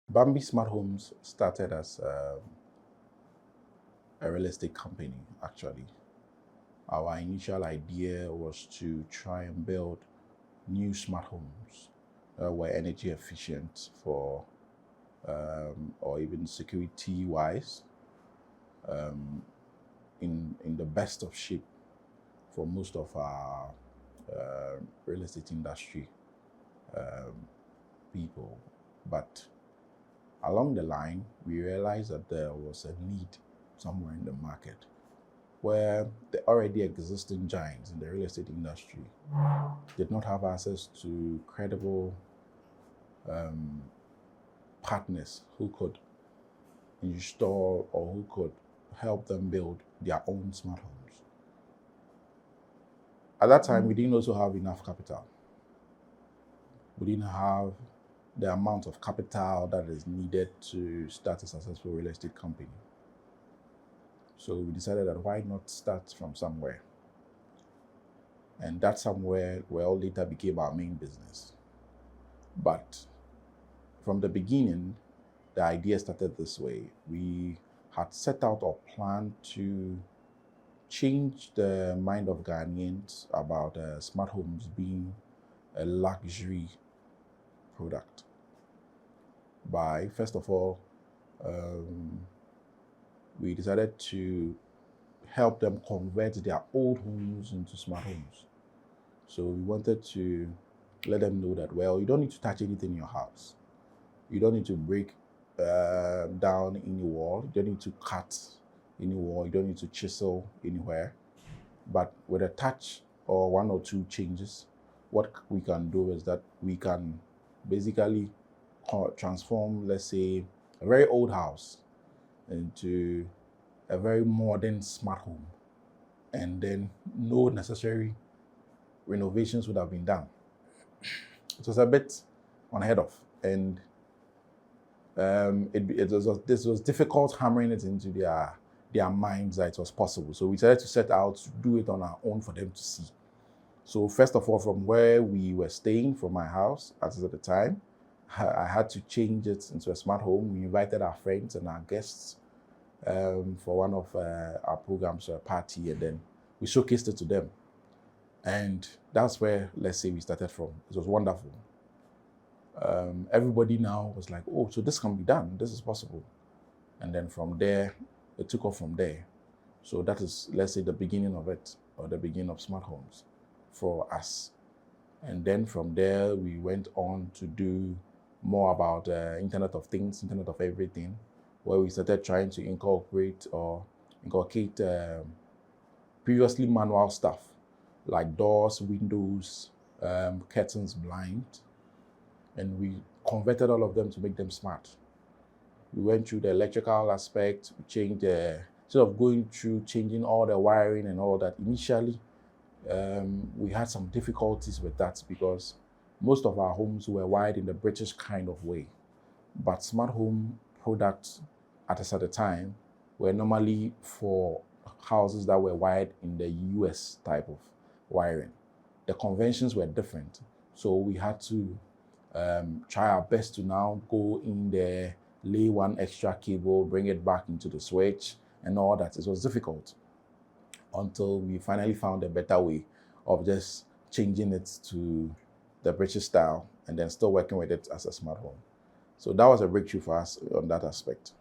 Bambi Smart Homes started as a real estate company, actually. Our initial idea was to try and build new smart homes that were energy efficient for, or even security wise, in the best of shape for most of our real estate industry people. But along the line, we realized that there was a need somewhere in the market where the already existing giants in the real estate industry did not have access to credible partners who could install or who could help them build their own smart homes. At that time, we didn't also have enough capital. We didn't have the amount of capital that is needed to start a successful real estate company. So we decided that why not start from somewhere? And that somewhere, well, later became our main business. But from the beginning, the idea started this way. We had set out or planned to change the mind of Ghanaians about smart homes being a luxury product by, first of all, we decided to help them convert their old homes into smart homes. So we wanted to let them know that, well, you don't need to touch anything in your house. You don't need to break down any wall. You don't need to cut any wall. You don't need to chisel anywhere. But with a touch or one or two changes, what we can do is that we can basically transform, let's say, a very old house into a very modern smart home. And then no necessary renovations would have been done. It was a bit unheard of. And this was difficult hammering it into their minds that it was possible. So we decided to set out to do it on our own for them to see. So first of all, from where we were staying from my house at the time, I had to change it into a smart home. We invited our friends and our guests for one of our programs or a party, and then we showcased it to them. And that's where, let's say, we started from. It was wonderful. Everybody now was like, oh, so this can be done. This is possible. And then from there, it took off from there. So that is, let's say, the beginning of it, or the beginning of smart homes for us. And then from there, we went on to do more about Internet of Things, Internet of Everything, where we started trying to inculcate previously manual stuff like doors, windows, curtains, blinds, and we converted all of them to make them smart. We went through the electrical aspect, we changed instead of going through changing all the wiring and all that. Initially, we had some difficulties with that because most of our homes were wired in the British kind of way. But smart home products at a certain time were normally for houses that were wired in the US type of wiring. The conventions were different. So we had to try our best to now go in there, lay one extra cable, bring it back into the switch and all that. It was difficult until we finally found a better way of just changing it to the British style and then still working with it as a smart home. So that was a breakthrough for us on that aspect.